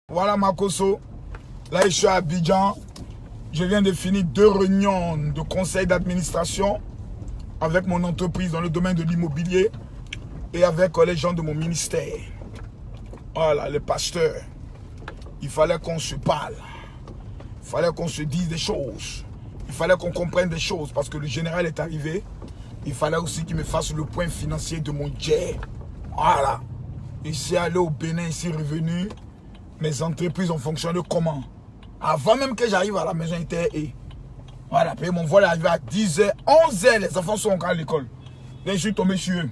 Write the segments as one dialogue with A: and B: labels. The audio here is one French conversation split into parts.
A: Voilà Makoso. Là, je suis à Abidjan. Je viens de finir 2 réunions de conseil d'administration avec mon entreprise dans le domaine de l'immobilier et avec les gens de mon ministère. Voilà, les pasteurs. Il fallait qu'on se parle. Il fallait qu'on se dise des choses. Il fallait qu'on comprenne des choses parce que le général est arrivé. Il fallait aussi qu'il me fasse le point financier de mon jet. Voilà. Ici, allé au Bénin, ici revenu. Mes entreprises ont fonctionné comment? Avant même que j'arrive à la maison, et voilà, puis mon vol est arrivé à 10h, 11h, les enfants sont encore à l'école. Là, je suis tombé sur eux.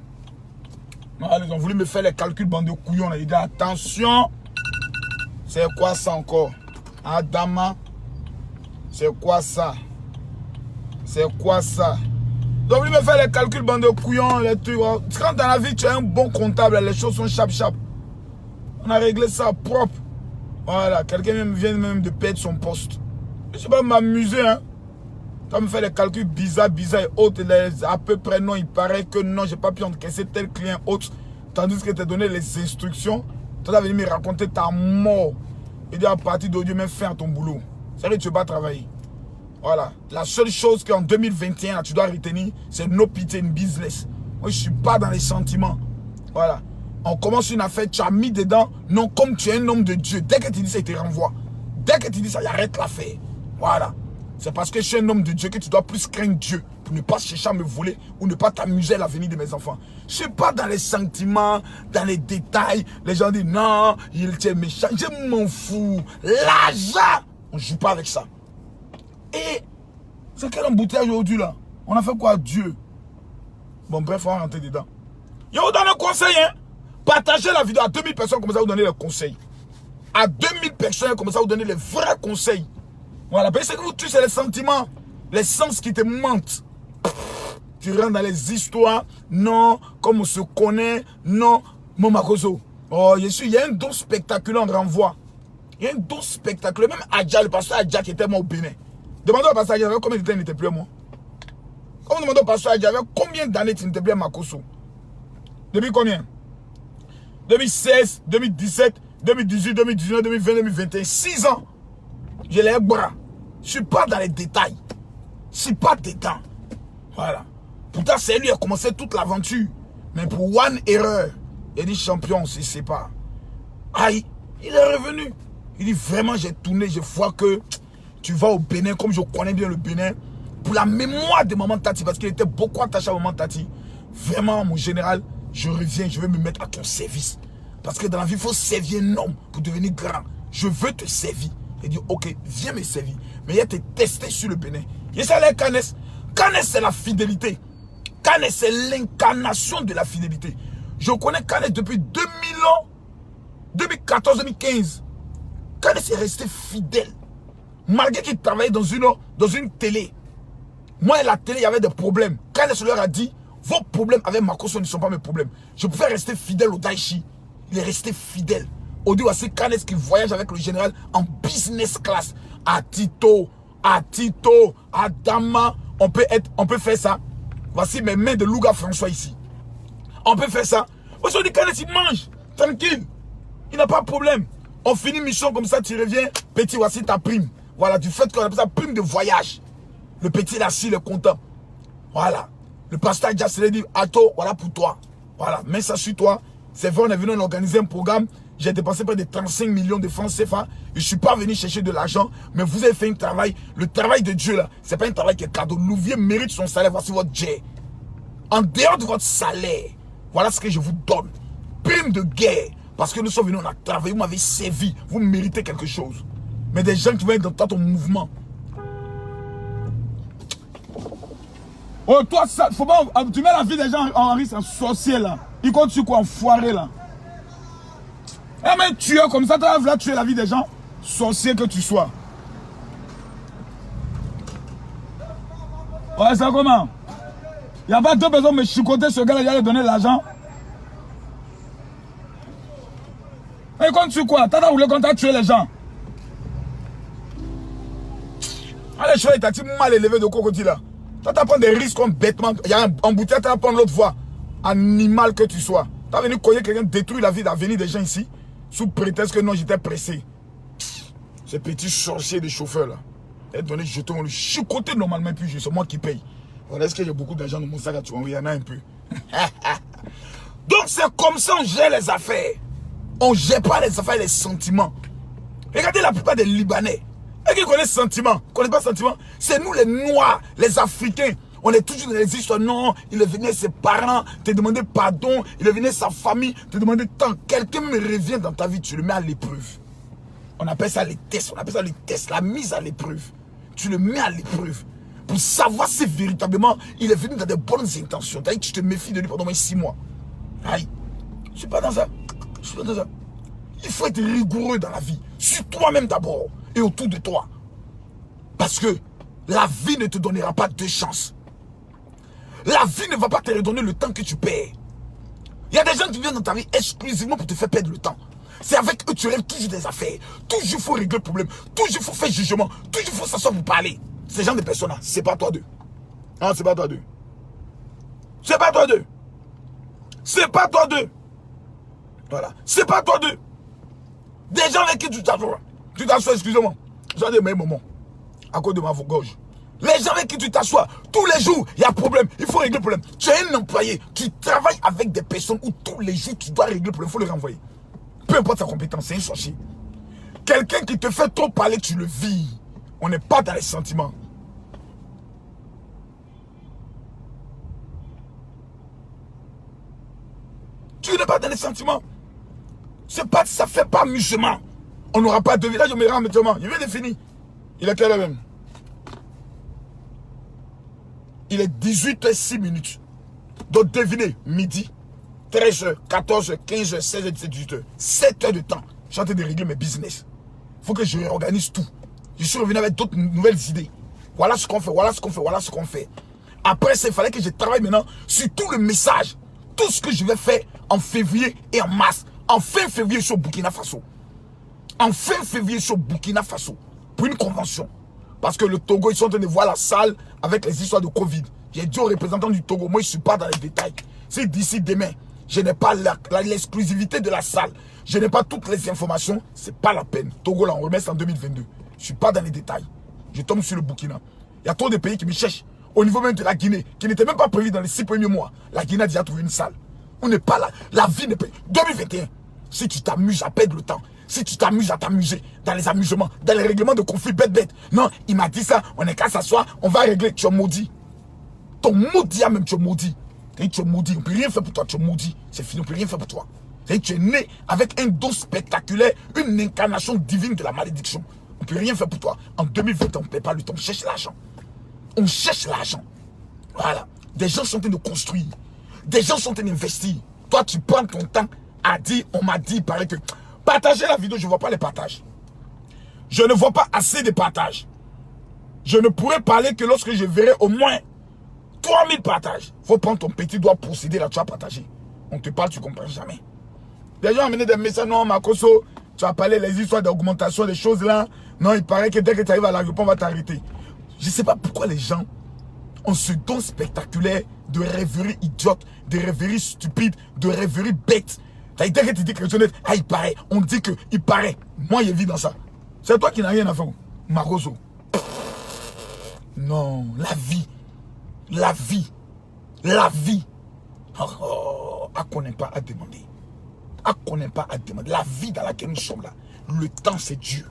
A: Voilà, ils ont voulu me faire les calculs, bande de couillons. Là. Ils disent, attention, c'est quoi ça encore? Adama, c'est quoi ça? C'est quoi ça? Ils ont voulu me faire les calculs, bande de couillons, les trucs. Quand dans la vie, tu as un bon comptable, les choses sont chap-chap. On a réglé ça propre. Voilà, quelqu'un vient même de perdre son poste. Je ne sais pas m'amuser, hein. Quand me fait les calculs bizarres et autres, à peu près non, il paraît que non, j'ai pas pu encaisser tel client autre. Tandis que tu as donné les instructions, tu as venu me raconter ta mort. Et dire à partir d'aujourd'hui, même fin à ton boulot. C'est vrai que tu ne vas pas travailler. Voilà. La seule chose qu'en 2021, tu dois retenir, c'est no pity in business. Moi, je ne suis pas dans les sentiments. Voilà. On commence une affaire, tu as mis dedans. Non, comme tu es un homme de Dieu. Dès que tu dis ça, il te renvoie. Dès que tu dis ça, il arrête l'affaire. Voilà. C'est parce que je suis un homme de Dieu que tu dois plus craindre Dieu pour ne pas chercher à me voler ou ne pas t'amuser à l'avenir de mes enfants. Je ne suis pas dans les sentiments, dans les détails. Les gens disent non, il est méchant. Je m'en fous. L'argent, on ne joue pas avec ça. Et c'est quel embouteillage aujourd'hui là? On a fait quoi à Dieu? Bon, bref, on va rentrer dedans. Je vous donne un conseil, hein? Partagez la vidéo à 2000 personnes, comme ça vous donnez les conseils. À 2000 personnes, comme ça vous donnez les vrais conseils. Voilà, parce que vous tuez, c'est les sentiments, les sens qui te mentent. Tu rentres dans les histoires, non, comme on se connaît, non, mon Makoso. Oh, il y a un don spectaculaire, on renvoie. Il y a un don spectaculaire, même Adja, le pasteur Adja qui était mort au Bénin. Demandez au pasteur Adja, combien d'années il n'était plus moi? Comme demandez au pasteur Adja, combien d'années tu n'étais plus à Makoso? Depuis combien? 2016, 2017, 2018, 2019, 2020, 2021, 6 ans. J'ai les bras. Je ne suis pas dans les détails. Je ne suis pas dedans. Voilà. Pourtant, c'est lui qui a commencé toute l'aventure. Mais pour one erreur, il dit champion, on se sépare. Aïe, il est revenu. Il dit vraiment, j'ai tourné, je vois que tu vas au Bénin, comme je connais bien le Bénin, pour la mémoire de Maman Tati, parce qu'il était beaucoup attaché à Maman Tati. Vraiment, mon général, je reviens, je vais me mettre à ton service. Parce que dans la vie, il faut servir un homme pour devenir grand. Je veux te servir. Il dit, ok, viens me servir. Mais il a été testé sur le Bénin. Il s'appelle Canes. Canes, c'est la fidélité. Canes, c'est l'incarnation de la fidélité. Je connais Canes depuis 2000 ans. 2014, 2015. Canes est resté fidèle. Malgré qu'il travaillait dans une télé. Moi et la télé, il y avait des problèmes. Canes leur a dit, vos problèmes avec Makoso ne sont pas mes problèmes. Je pouvais rester fidèle au Daichi. Il est resté fidèle. Aujourd'hui, voici Canes qui voyage avec le général en business class. À Tito, à Dama. On peut faire ça. Voici mes mains de Louga François ici. On peut faire ça. Aujourd'hui, Canes, il mange. Tranquille. Il n'a pas de problème. On finit mission comme ça, tu reviens. Petit, voici ta prime. Voilà, du fait qu'on appelle ça prime de voyage. Le petit là, il est content. Voilà. Le pasteur Jass dit, Ato, voilà pour toi. Voilà, mets ça sur toi. C'est vrai, on est venu organiser un programme. J'ai dépensé près de 35 millions de francs CFA. Je ne suis pas venu chercher de l'argent. Mais vous avez fait un travail. Le travail de Dieu là, ce n'est pas un travail qui est cadeau. Louvier mérite son salaire. Voici votre jet. En dehors de votre salaire, voilà ce que je vous donne. Prime de guerre. Parce que nous sommes venus, on a travaillé, vous m'avez servi. Vous méritez quelque chose. Mais des gens qui vont être dans ton mouvement. Oh, toi, ça, faut pas, tu mets la vie des gens en risque, un sorcier là. Il compte sur quoi, enfoiré là. Eh, mais tueur comme ça, tu vas là tuer la vie des gens, sorcier que tu sois. Ouais, c'est comment? Il n'y a pas 2 personnes me chicoter ce gars-là, il allait donner l'argent. Il compte sur quoi? T'as voulu qu'on t'a tué les gens. Allez, je suis mal élevé de crocodile là. Tu vas prendre des risques comme bêtement. Il y a un embouteillage, tu vas prendre l'autre voie. Animal que tu sois. Tu as venu cogner quelqu'un, détruire la vie d'avenir des gens ici. Sous prétexte que non, j'étais pressé. Ces petits sorciers des chauffeurs là. Et donner jeton, le chicoter normalement, puis c'est moi qui paye. Voilà, est-ce que j'ai beaucoup d'argent dans mon sac à tuer? Oui, il y en a un peu. Donc c'est comme ça on gère les affaires. On ne gère pas les affaires et les sentiments. Regardez la plupart des Libanais. Et qui connaissent sentiments? Ne connaissent pas sentiments? C'est nous les Noirs, les Africains. On est toujours dans les histoires. Non, il est venu ses parents, te demander pardon. Il est venu sa famille, te demander tant. Quelqu'un me revient dans ta vie, tu le mets à l'épreuve. On appelle ça les tests. On appelle ça les tests, la mise à l'épreuve. Tu le mets à l'épreuve. Pour savoir si véritablement il est venu dans de bonnes intentions. Tu te méfies de lui pendant moins 6 mois. Aïe. Je ne suis pas dans ça. Je suis pas dans ça. Il faut être rigoureux dans la vie. Sur toi-même d'abord. Et autour de toi. Parce que la vie ne te donnera pas 2 chances. La vie ne va pas te redonner le temps que tu perds. Il y a des gens qui viennent dans ta vie exclusivement pour te faire perdre le temps. C'est avec eux que tu règles toujours des affaires. Toujours il faut régler le problème. Toujours il faut faire jugement. Toujours il faut s'asseoir pour parler. Ces gens de personnes-là, c'est pas toi d'eux. Non, c'est pas toi d'eux. C'est pas toi d'eux. C'est pas toi d'eux. Voilà. C'est pas toi d'eux. Des gens avec qui tu t'assois. Tu t'assois, excusez-moi. J'ai des meilleurs moments. À cause de ma gorge. Les gens avec qui tu t'assois, tous les jours, il y a un problème. Il faut régler le problème. Tu es un employé. Tu travailles avec des personnes où tous les jours, tu dois régler le problème. Il faut le renvoyer. Peu importe sa compétence, c'est un sorcier. Quelqu'un qui te fait trop parler, tu le vis. On n'est pas dans les sentiments. Tu n'es pas dans les sentiments. C'est pas, ça fait pas amusement. On n'aura pas de village, on me rend amusement. Il vient de finir. Il est quelle heure même? Il est 18h06. Donc devinez, midi, 13h, 14h, 15h, 16h, 17h, 18h. 7 heures de temps. Je suis en train de régler mes business. Il faut que je réorganise tout. Je suis revenu avec d'autres nouvelles idées. Voilà ce qu'on fait, voilà ce qu'on fait, voilà ce qu'on fait. Après, il fallait que je travaille maintenant sur tout le message. Tout ce que je vais faire en février et en mars. En fin février, je suis au Burkina Faso. En fin février, je suis au Burkina Faso. Pour une convention. Parce que le Togo, ils sont en train de voir la salle avec les histoires de Covid. J'ai dit aux représentants du Togo, moi je ne suis pas dans les détails. Si d'ici demain, je n'ai pas l'exclusivité de la salle, je n'ai pas toutes les informations, ce n'est pas la peine. Togo, là, on remet ça en 2022. Je ne suis pas dans les détails. Je tombe sur le Burkina. Il y a trop de pays qui me cherchent. Au niveau même de la Guinée, qui n'était même pas prévu dans les 6 premiers mois. La Guinée a déjà trouvé une salle. On n'est pas là. La vie n'est pas... 2021, si tu t'amuses à perdre le temps, si tu t'amuses à t'amuser dans les amusements, dans les règlements de conflits bête. Non, il m'a dit ça, on est qu'à s'asseoir, on va régler. Tu es maudit. Ton maudit, même tu es maudit. Tu es maudit, on ne peut rien faire pour toi, tu es maudit. C'est fini, on ne peut rien faire pour toi. Tu es né avec un don spectaculaire, une incarnation divine de la malédiction. On ne peut rien faire pour toi. En 2020, on ne paie pas le temps, on cherche l'argent. On cherche l'argent. Voilà. Des gens sont en train de construire. Des gens sont en train d'investir. Toi, tu prends ton temps à dire, on m'a dit, il paraît que... Partagez la vidéo, je ne vois pas les partages. Je ne vois pas assez de partages. Je ne pourrai parler que lorsque je verrai au moins 3000 partages. Il faut prendre ton petit doigt procéder là, tu vas partager. On te parle, tu ne comprends jamais. Des gens ont amené des messages, non, Makoso, tu as parlé des histoires d'augmentation, des choses là. Non, il paraît que dès que tu arrives à l'aéroport, on va t'arrêter. Je ne sais pas pourquoi les gens ont ce don spectaculaire de rêverie idiote, de rêverie stupide, de rêverie bête. Dès que tu dis quelque chose, ah, il paraît, on dit que il paraît. Moi, je vis dans ça. C'est toi qui n'as rien à faire. Maroso. Non, la vie. La vie. La vie. Oh, qu'on n'est pas à demander. Qu'on n'est pas à demander. La vie dans laquelle nous sommes là. Le temps, c'est Dieu.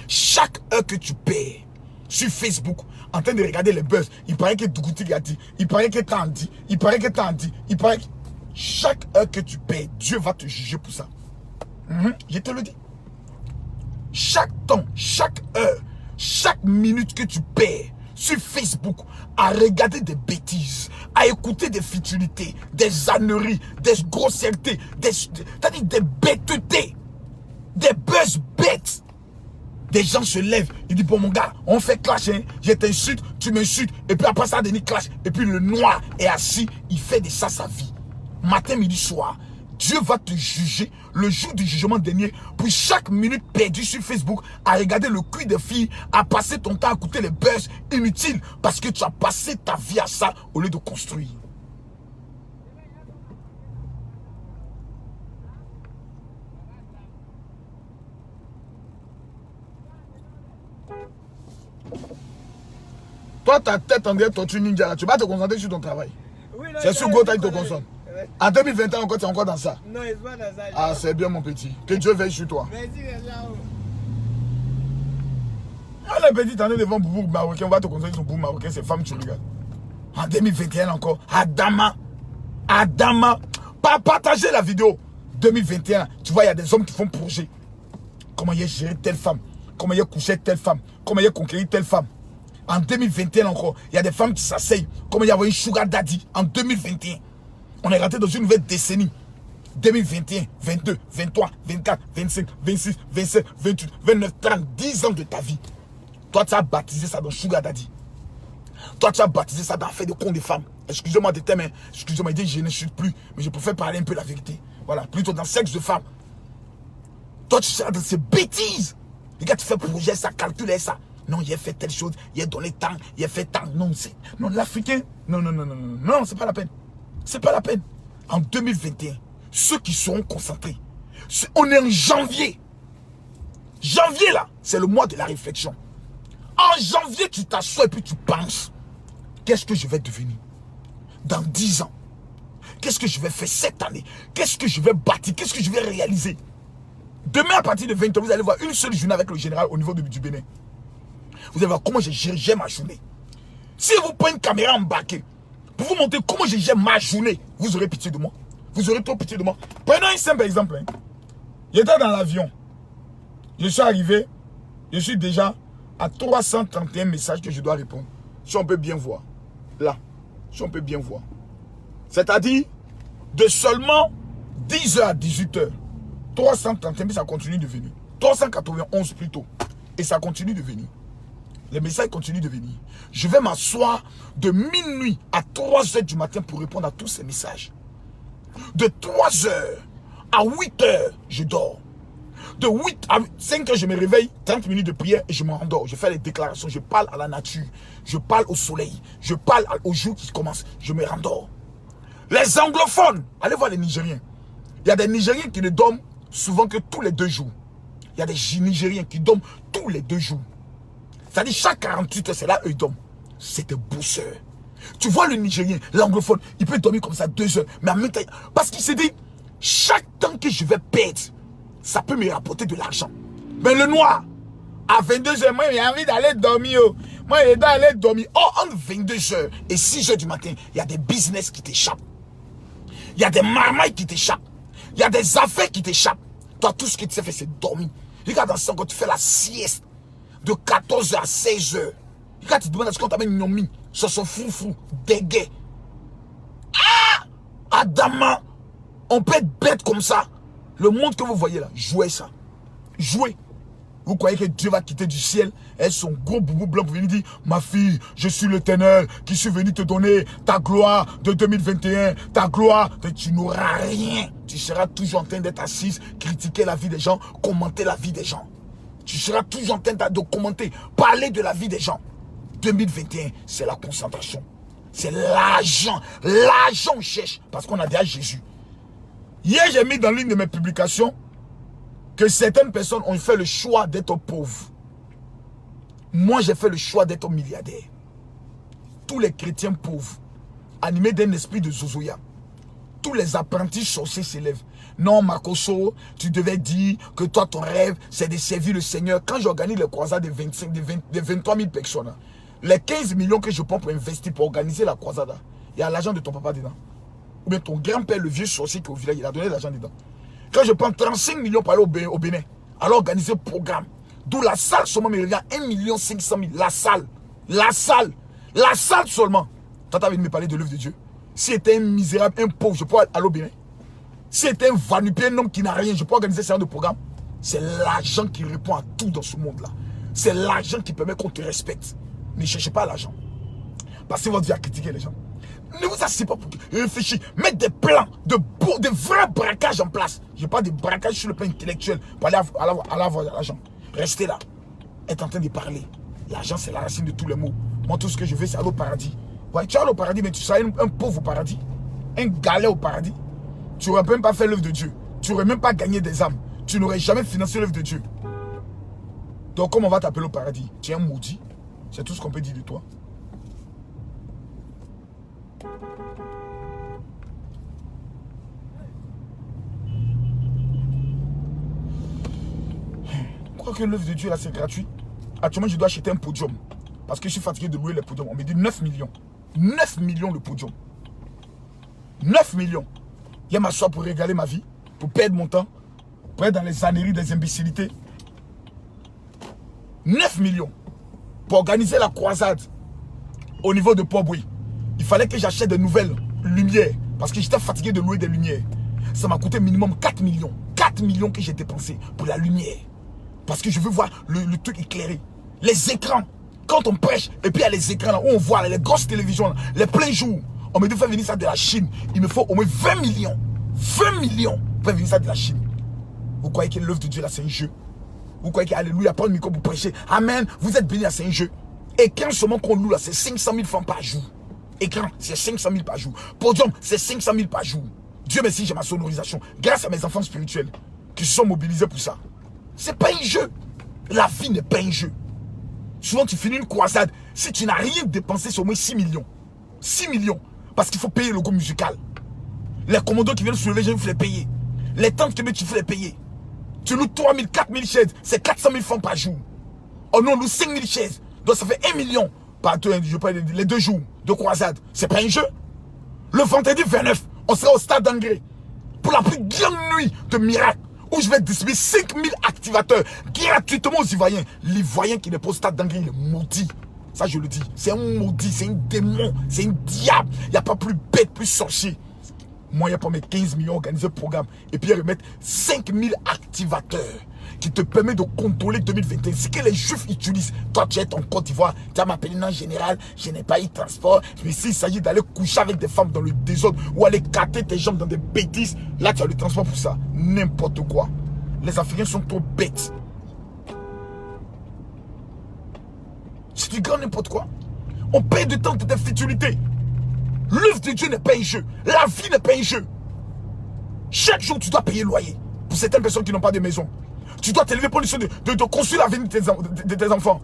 A: Chaque heure que tu perds sur Facebook, en train de regarder les buzz, il paraît que Dougouti a dit, il paraît que t'en dit, il paraît que t'en dit, il paraît que... Chaque heure que tu perds, Dieu va te juger pour ça. Je te le dis. Chaque temps, chaque heure, chaque minute que tu perds sur Facebook à regarder des bêtises, à écouter des futilités, des âneries, des grossièretés, des bêtetés, des buzz bêtes. Des gens se lèvent, ils disent, bon mon gars, on fait clash, hein? Je t'insulte, tu m'insultes, et puis après ça, Denis clash. Et puis le noir est assis, il fait de ça sa vie. Matin, midi, soir, Dieu va te juger le jour du jugement dernier pour chaque minute perdue sur Facebook à regarder le cul des filles, à passer ton temps à écouter les buzz inutiles parce que tu as passé ta vie à ça au lieu de construire. Toi, ta tête en dirait tortue ninja là. Tu vas te concentrer sur ton travail. Oui, c'est sur Gota qui te concentre. En 2021 encore, tu es encore dans ça.
B: Non, il n'est pas dans ça.
A: Ah, c'est bien mon petit. Que Dieu veille sur toi.
B: Merci, là-haut.
A: Ah, le petit, t'en es devant Boubou marocain. On va te concentrer sur Boubou marocain. C'est femme, tu regardes. En 2021 encore. Adama. Pas partager la vidéo. 2021, tu vois, il y a des hommes qui font projet. Comment il a géré telle femme. Comment il a couché telle femme. Comment il a conquéri telle femme. En 2021 encore, il y a des femmes qui s'asseyent. Comment il y a un sugar daddy. En 2021. On est rentré dans une nouvelle décennie. 2021, 22, 23, 24, 25, 26, 27, 28, 29, 30, 10 ans de ta vie. Toi, tu as baptisé ça dans sugar daddy. Toi, tu as baptisé ça dans fait de con des femmes. Excusez-moi des thèmes, excusez-moi, je ne suis plus, mais je préfère parler un peu la vérité. Voilà, plutôt dans sexe de femme. Toi, tu seras dans ces bêtises. Les gars, tu fais projet, ça, calculer ça. Non, il a fait telle chose, il a donné tant, il a fait tant. Non, c'est. Non, l'Africain. Non, c'est pas la peine. C'est pas la peine. En 2021, ceux qui seront concentrés, on est en janvier. Janvier, là, c'est le mois de la réflexion. En janvier, tu t'assois et puis tu penses. Qu'est-ce que je vais devenir dans 10 ans? Qu'est-ce que je vais faire cette année? Qu'est-ce que je vais bâtir? Qu'est-ce que je vais réaliser? Demain, à partir de 20h, vous allez voir une seule journée avec le général au niveau du Bénin. Vous allez voir comment je gère ma journée. Si vous prenez une caméra embarquée, pour vous montrer comment je gère ma journée, vous aurez pitié de moi. Vous aurez trop pitié de moi. Prenons un simple exemple. J'étais dans l'avion. Je suis arrivé. Je suis déjà à 331 messages que je dois répondre. Si on peut bien voir. Là. Si on peut bien voir. C'est-à-dire, de seulement 10h à 18h, 331, ça continue de venir. 391 plutôt. Et ça continue de venir. Les messages continuent de venir. Je vais m'asseoir de minuit à 3h du matin pour répondre à tous ces messages. De 3h à 8h, je dors. De 8 à 5h, je me réveille, 30 minutes de prière et je me rendors. Je fais les déclarations, je parle à la nature, je parle au soleil, je parle au jour qui commence, je me rendors. Les anglophones, allez voir les Nigériens. Il y a des Nigériens qui ne dorment souvent que tous les 2 jours. Il y a des Nigériens qui dorment tous les 2 jours. C'est-à-dire chaque 48 heures, c'est là eux ils dorment. C'est des bosseurs. Tu vois le Nigérien, l'anglophone, il peut dormir comme ça 2 heures. Mais en même temps, parce qu'il s'est dit, chaque temps que je vais perdre, ça peut me rapporter de l'argent. Mais le noir, à 22 heures, moi j'ai envie d'aller dormir. Moi j'ai envie d'aller dormir. Oh, entre 22 heures et 6 heures du matin, il y a des business qui t'échappent. Il y a des marmailles qui t'échappent. Il y a des affaires qui t'échappent. Toi, tout ce que tu sais faire, c'est dormir. Regarde dans ce temps, quand tu fais la sieste de 14h à 16h. Regarde, tu te demandes est-ce qu'on t'amène Nyomi, sur son foufou, dégué. Ah! Adama, on peut être bête comme ça. Le monde que vous voyez là, jouez ça. Jouez. Vous croyez que Dieu va quitter du ciel et son gros boubou blanc pour venir dire ma fille, je suis l'Éternel qui suis venu te donner ta gloire de 2021, ta gloire. Tu n'auras rien. Tu seras toujours en train d'être assise, critiquer la vie des gens, commenter la vie des gens. Tu seras toujours en train de commenter, parler de la vie des gens. 2021, c'est la concentration. C'est l'argent. L'argent on cherche parce qu'on a déjà Jésus. Hier, j'ai mis dans l'une de mes publications que certaines personnes ont fait le choix d'être pauvres. Moi, j'ai fait le choix d'être milliardaire. Tous les chrétiens pauvres, animés d'un esprit de zozoya, tous les apprentis sorciers s'élèvent. Non, Makoso, tu devais dire que toi, ton rêve, c'est de servir le Seigneur. Quand j'organise les croisades de 23 000 personnes, les 15 millions que je prends pour investir, pour organiser la croisade, il y a l'argent de ton papa dedans. Ou bien ton grand-père, le vieux sorcier qui est au village, il a donné l'argent dedans. Quand je prends 35 millions pour aller au Bénin, alors organiser le programme, d'où la salle seulement me revient 1 500 000. La salle seulement. Toi, tu as envie de me parler de l'œuvre de Dieu. Si c'était un misérable, un pauvre, je pourrais aller au Bénin. Si c'était un vanupé, un homme qui n'a rien, je peux organiser ce genre de programme. C'est l'argent qui répond à tout dans ce monde-là. C'est l'argent qui permet qu'on te respecte. Ne cherchez pas l'argent. Passez votre vie à critiquer les gens. Ne vous asseyez pas pour réfléchir. Mettez des plans, de vrais braquages en place. Je parle de braquage sur le plan intellectuel pour aller avoir l'argent. Restez là. Être en train de parler. L'argent, c'est la racine de tous les maux. Moi, tout ce que je veux, c'est aller au paradis. Ouais, tu vas aller au paradis, mais tu seras un pauvre au paradis. Un galet au paradis. Tu n'aurais même pas fait l'œuvre de Dieu. Tu n'aurais même pas gagné des âmes. Tu n'aurais jamais financé l'œuvre de Dieu. Donc, comment on va t'appeler au paradis? Tu es un maudit. C'est tout ce qu'on peut dire de toi. Je crois que l'œuvre de Dieu, là, c'est gratuit. Actuellement, je dois acheter un podium. Parce que je suis fatigué de louer les podiums. On me dit 9 millions. 9 millions le podium. 9 millions. Il y a m'asseoir pour régaler ma vie. Pour perdre mon temps. Pour être dans les âneries des imbécilités. 9 millions. Pour organiser la croisade au niveau de Port-Bouilly. Il fallait que j'achète de nouvelles lumières. Parce que j'étais fatigué de louer des lumières. Ça m'a coûté minimum 4 millions. 4 millions que j'ai dépensé pour la lumière. Parce que je veux voir le truc éclairé. Les écrans. Quand on prêche, et puis il y a les écrans là, où on voit là, les grosses télévisions, là, les pleins jours. On me dit faire venir ça de la Chine. Il me faut au moins 20 millions. 20 millions pour faire venir ça de la Chine. Vous croyez que l'œuvre de Dieu là, c'est un jeu? Vous croyez qu'alléluia, prendre le micro pour prêcher? Amen, vous êtes bénis là, c'est un jeu. Écran seulement qu'on loue là, c'est 500 000 francs par jour. Écran, c'est 500 000 par jour. Podium, c'est 500 000 par jour. Dieu merci, j'ai ma sonorisation. Grâce à mes enfants spirituels qui se sont mobilisés pour ça. C'est pas un jeu. La vie n'est pas un jeu. Souvent, tu finis une croisade. Si tu n'as rien dépensé, c'est au moins 6 millions. 6 millions. Parce qu'il faut payer le groupe musical. Les commandos qui viennent soulever, il faut les payer. Les tentes qui viennent, il faut les payer. Tu loues 3 000, 4 000 chaises. C'est 400 000 francs par jour. Oh non, on loue 5 000 chaises. Donc ça fait 1 million par les 2 jours de croisade. C'est pas un jeu. Le vendredi 29, on sera au stade d'Angré. Pour la plus grande nuit de miracle. Où je vais distribuer 5000 activateurs gratuitement aux Ivoiriens. L'Ivoirien qui n'est pas au stade d'Angré, il est maudit. Ça, je le dis. C'est un maudit, c'est un démon, c'est un diable. Il n'y a pas plus bête, plus sorcier. Moi, il n'y a pas mes 15 millions organisés programme. Et puis, ils remettent 5000 activateurs qui te permettent de contrôler 2021. Ce que les Juifs utilisent. Toi, tu es en Côte d'Ivoire, tu as m'appelé en général, je n'ai pas eu de transport. Mais s'il s'agit d'aller coucher avec des femmes dans le désordre ou aller cater tes jambes dans des bêtises, là, tu as le transport pour ça. N'importe quoi. Les Africains sont trop bêtes. C'est du grand n'importe quoi. On paye du temps de tes futilités. L'œuvre de Dieu n'est pas un jeu. La vie n'est pas un jeu. Chaque jour, tu dois payer le loyer. Pour certaines personnes qui n'ont pas de maison. Tu dois t'élever pour de construire l'avenir de tes enfants.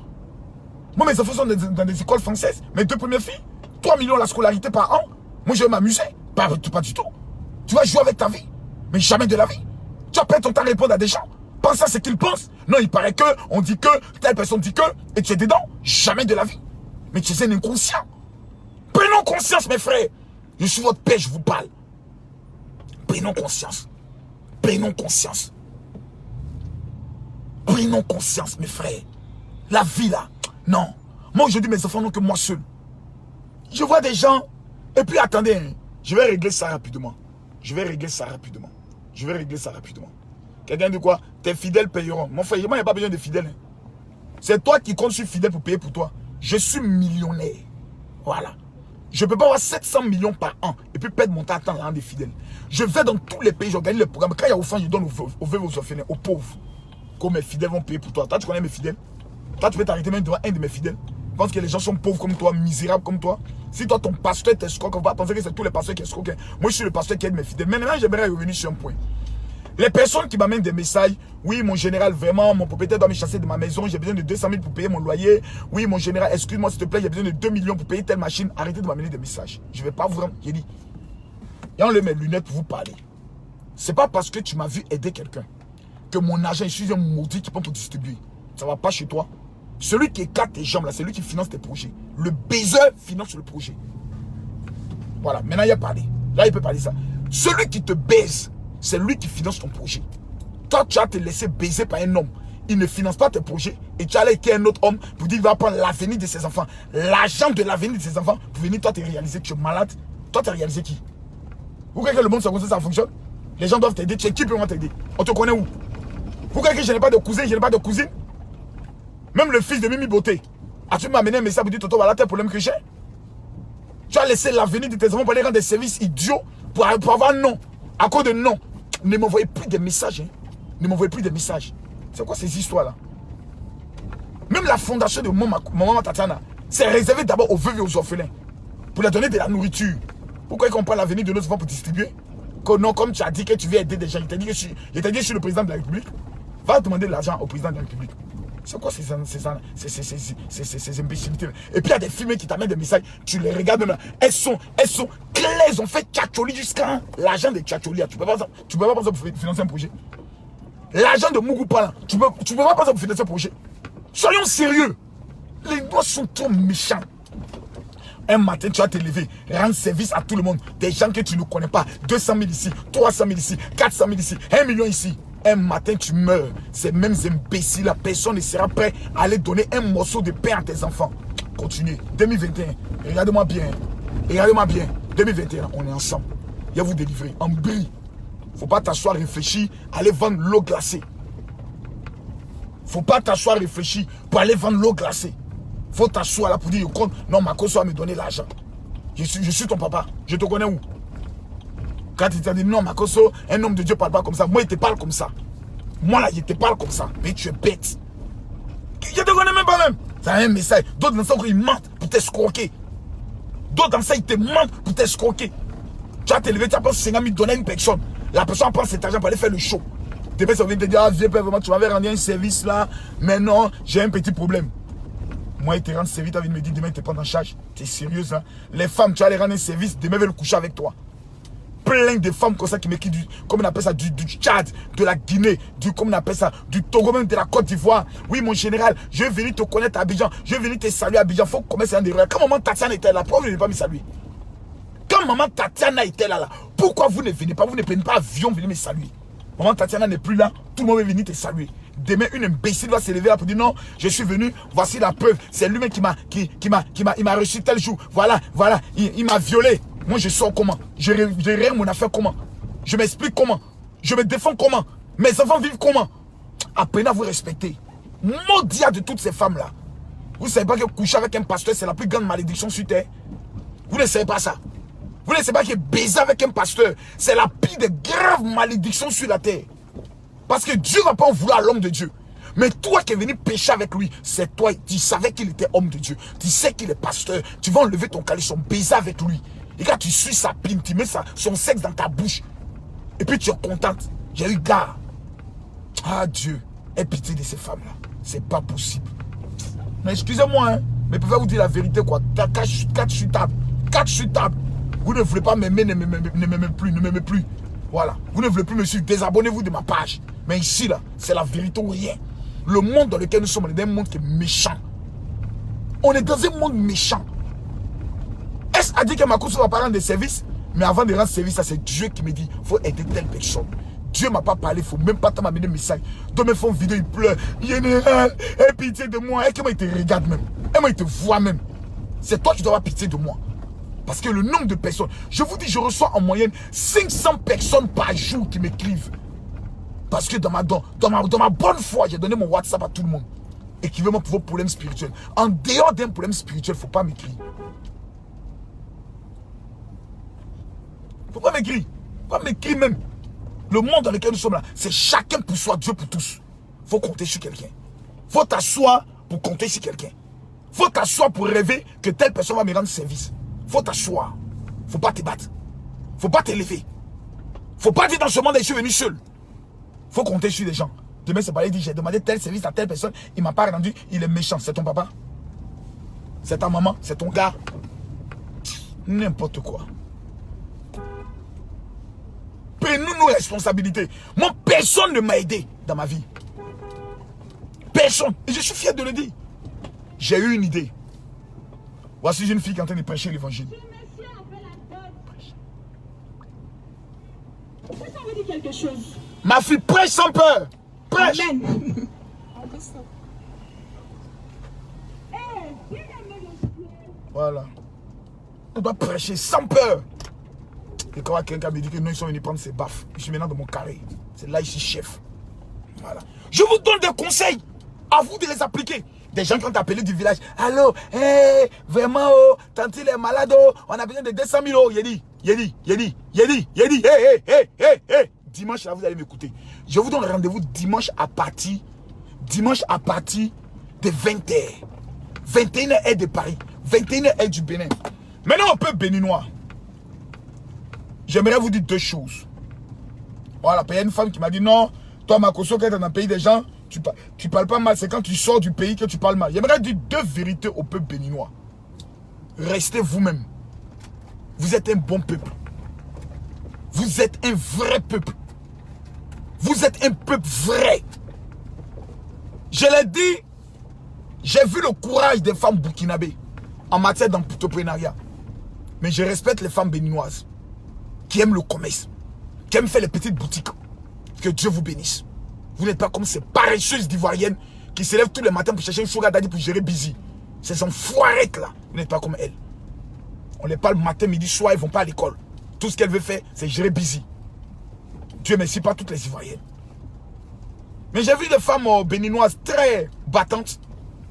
A: Moi, mes enfants sont dans des écoles françaises. Mes 2 premières filles, 3 millions la scolarité par an. Moi, je vais m'amuser. Pas du tout. Tu vas jouer avec ta vie. Mais jamais de la vie. Tu vas perdre ton temps à répondre à des gens. Pense à ce qu'ils pensent. Non, il paraît que, on dit que, telle personne dit que, et tu es dedans. Jamais de la vie. Mais tu es un inconscient. Prenons conscience, mes frères. Je suis votre père, je vous parle. Prenons conscience. Prenons conscience. Prenons conscience, mes frères. La vie, là, non. Moi, aujourd'hui, mes enfants n'ont que moi seul. Je vois des gens, et puis attendez, hein, je vais régler ça rapidement. Je vais régler ça rapidement. Je vais régler ça rapidement. Quelqu'un dit quoi? Tes fidèles payeront. Mon frère, moi, il n'y a pas besoin de fidèles. Hein. C'est toi qui comptes sur fidèle pour payer pour toi. Je suis millionnaire. Voilà. Je ne peux pas avoir 700 millions par an et puis perdre mon temps à temps des fidèles. Je vais dans tous les pays, j'organise les programmes. Quand il y a au fond, je donne aux veuves, aux orphelins, aux pauvres. Comme mes fidèles vont payer pour toi. Toi, tu connais mes fidèles? Toi, tu peux t'arrêter même devant un de mes fidèles. Tu penses que les gens sont pauvres comme toi, misérables comme toi? Si toi, ton pasteur t'escroque, on va penser que c'est tous les pasteurs qui escroquent. Moi, je suis le pasteur qui aide mes fidèles. Maintenant, j'aimerais revenir sur un point. Les personnes qui m'amènent des messages, oui, mon général, vraiment, mon propriétaire doit me chasser de ma maison, j'ai besoin de 200 000 pour payer mon loyer. Oui, mon général, excuse-moi, s'il te plaît, j'ai besoin de 2 millions pour payer telle machine. Arrêtez de m'amener des messages. Je ne vais pas vous rendre. J'ai dit, et enlève mes lunettes pour vous parler. C'est pas parce que tu m'as vu aider quelqu'un que mon argent, je suis un maudit qui peut te distribuer. Ça ne va pas chez toi. Celui qui écarte tes jambes, là, c'est lui qui finance tes projets. Le baiser finance le projet. Voilà, maintenant il a parlé. Là, il peut parler ça. Celui qui te baise, c'est lui qui finance ton projet. Toi, tu vas te laisser baiser par un homme. Il ne finance pas tes projets. Et tu vas aller avec un autre homme pour dire qu'il va prendre l'avenir de ses enfants. L'argent de l'avenir de ses enfants pour venir, toi, te réaliser que tu es malade. Toi, tu as réalisé qui? Vous croyez que le monde, ça fonctionne? Les gens doivent t'aider. Tu es qui peut t'aider? On te connaît où? Vous croyez que je n'ai pas de cousin, je n'ai pas de cousine? Même le fils de Mimi Beauté. As-tu m'amené un message pour dire, Toto, voilà tel problème que j'ai? Tu as laissé l'avenir de tes enfants pour aller rendre des services idiots pour avoir non. À cause de non. Ne m'envoyez plus des messages. Hein. Ne m'envoyez plus des messages. C'est quoi ces histoires-là? Même la fondation de maman Tatiana, c'est réservé d'abord aux veuves et aux orphelins. Pour leur donner de la nourriture. Pourquoi qu'on parle l'avenir de nos enfants pour distribuer? Que non, comme tu as dit que tu veux aider des gens. Il t'a dit que je suis le président de la République. Va demander de l'argent au président de la République. C'est quoi ces imbécilités? Et puis il y a des films qui t'amènent des messages, tu les regardes même. Elles sont claires, elles ont fait tchatcholi jusqu'à l'argent de tchatcholi. Tu peux pas prendre ça pour financer un projet. L'argent de Mugupa là, tu peux pas prendre ça pour financer un projet. Soyons sérieux. Les doigts sont trop méchants. Un matin, tu vas te lever, rendre service à tout le monde. Des gens que tu ne connais pas. 200 000 ici, 300 000 ici, 400 000 ici, 1 million ici. Un matin, tu meurs. Ces mêmes imbéciles, la personne ne sera prêt à aller donner un morceau de pain à tes enfants. Continuez. 2021, regardez-moi bien. Regardez-moi bien. 2021, on est ensemble. Il va vous délivrer. En brille. Faut pas t'asseoir, réfléchir, aller vendre l'eau glacée. Faut pas t'asseoir, réfléchir pour aller vendre l'eau glacée. Faut t'asseoir là pour dire, non, Makosso va me donner l'argent. Je suis ton papa. Je te connais où? Quand il t'a dit, non, Makosso, un homme de Dieu ne parle pas comme ça. Moi, il te parle comme ça. Moi, là, il te parle comme ça. Mais tu es bête. Je te connais même pas même. C'est un message. D'autres dans ça, ils mentent pour t'escroquer. D'autres dans ça, ils te mentent pour t'escroquer. Tu vas te lever, tu vas prendre 50 000 donner à une personne. La personne prend cet argent pour aller faire le show. Tes personnes viennent te dire, ah, viens, vraiment, tu m'avais rendu un service là. Mais non, j'ai un petit problème. Moi, il te rend service, tu as envie de me dire, demain, il te prend en charge. Tu es sérieuse, hein? Les femmes, tu vas les rendre un service, demain, ils veulent coucher avec toi. Plein de femmes comme ça qui m'écrivent du, comme on appelle ça, du Tchad, de la Guinée, comme on appelle ça, du Togo, même de la Côte d'Ivoire. Oui, mon général, je vais venir te connaître à Abidjan, je vais venir te saluer à Abidjan. Faut commencer à dire, quand maman Tatiana était là, pourquoi vous ne venez pas me saluer? Quand maman Tatiana était là, pourquoi vous ne venez pas? Vous ne prenez pas avion, venez me saluer. Maman Tatiana n'est plus là, tout le monde va venir te saluer. Demain, une imbécile va se lever là pour dire non, je suis venu, voici la preuve. C'est lui-même qui m'a reçu tel jour. Voilà, il m'a violé. Moi, je sors comment? Je règle mon affaire comment? Je m'explique comment? Je me défends comment? Mes enfants vivent comment? Apprenez à vous respecter. Maudit de toutes ces femmes-là. Vous ne savez pas que coucher avec un pasteur, c'est la plus grande malédiction sur terre? Vous ne savez pas ça? Vous ne savez pas que baiser avec un pasteur, c'est la pire des graves malédictions sur la terre? Parce que Dieu ne va pas en vouloir à l'homme de Dieu. Mais toi qui es venu pécher avec lui, c'est toi, tu savais qu'il était homme de Dieu. Tu sais qu'il est pasteur. Tu vas enlever ton caleçon, baiser avec lui. Et quand tu suis sa pine, tu mets son sexe dans ta bouche. Et puis tu es contente. J'ai eu gars. Ah Dieu, aie pitié de ces femmes-là. C'est pas possible. Mais excusez-moi, hein, mais je peux vous dire la vérité quoi. Quand je suis table, vous ne voulez pas m'aimer, ne m'aimez plus. Voilà. Vous ne voulez plus me suivre, désabonnez-vous de ma page. Mais ici, là, c'est la vérité ou rien. Le monde dans lequel nous sommes, on est dans un monde qui est méchant. On est dans un monde méchant. Est-ce à dire que Makosso va pas rendre des services? Mais avant de rendre service, c'est Dieu qui me dit, il faut aider telle personne. Dieu ne m'a pas parlé, il ne faut même pas m'amener un message. Donc mes font vidéo, il pleure. Général, aie pitié de moi. Et comment il te regarde même? Et moi, il te voit même. C'est toi qui dois avoir pitié de moi. Parce que le nombre de personnes, je vous dis, je reçois en moyenne 500 personnes par jour qui m'écrivent. Parce que dans ma bonne foi, j'ai donné mon WhatsApp à tout le monde. Écrivez-moi pour vos problèmes spirituels. En dehors d'un problème spirituel, il ne faut pas m'écrire. Il ne faut pas m'écrire. Il ne faut pas m'écrire même. Le monde dans lequel nous sommes là, c'est chacun pour soi, Dieu pour tous. Il faut compter sur quelqu'un. Il faut t'asseoir pour compter sur quelqu'un. Il faut t'asseoir pour rêver que telle personne va me rendre service. Il faut t'asseoir. Il ne faut pas te battre. Il ne faut pas t'élever. Il ne faut pas dire dans ce monde, je suis venu seul. Il faut compter sur les gens. Demain, c'est pas lui dire, j'ai demandé tel service à telle personne, il ne m'a pas rendu, il est méchant. C'est ton papa? C'est ta maman? C'est ton gars? N'importe quoi. Prenons nos responsabilités. Moi, personne ne m'a aidé dans ma vie. Personne. Et je suis fier de le dire. J'ai eu une idée. Voici une fille qui est en train de prêcher l'évangile.
B: Ça veut dire quelque chose.
A: Ma fille, prêche sans peur. Prêche.
B: Amen.
A: Voilà. On doit prêcher sans peur. Et quand quelqu'un me dit que non, ils sont venus prendre ses baffes, je suis maintenant dans mon carré. C'est là, ici, chef. Voilà. Je vous donne des conseils. À vous de les appliquer. Des gens qui ont appelé du village. Allô, vraiment, oh, tantine est malade, oh, on a besoin de 200 000 euros. Yedi. Dimanche, là, vous allez m'écouter. Je vous donne rendez-vous dimanche à partir de 20h. 21h de Paris. 21h du Bénin. Maintenant, on peut béninois. J'aimerais vous dire deux choses. Voilà, il y a une femme qui m'a dit non, toi, Makosso, quand tu es dans le pays des gens, Tu parles pas mal, c'est quand tu sors du pays que tu parles mal. J'aimerais dire deux vérités au peuple béninois. Restez vous-même. Vous êtes un bon peuple. Vous êtes un vrai peuple. Vous êtes un peuple vrai. Je l'ai dit, j'ai vu le courage des femmes burkinabées en matière d'entrepreneuriat. Mais je respecte les femmes béninoises qui aiment le commerce, qui aiment faire les petites boutiques. Que Dieu vous bénisse. Vous n'êtes pas comme ces paresseuses d'ivoiriennes qui se lèvent tous les matins pour chercher une sugar daddy pour gérer busy. Ces enfoirettes là, vous n'êtes pas comme elles. On les parle matin, midi, soir, ils ne vont pas à l'école. Tout ce qu'elles veulent faire, c'est gérer busy. Dieu merci, pas toutes les ivoiriennes. Mais j'ai vu des femmes béninoises très battantes.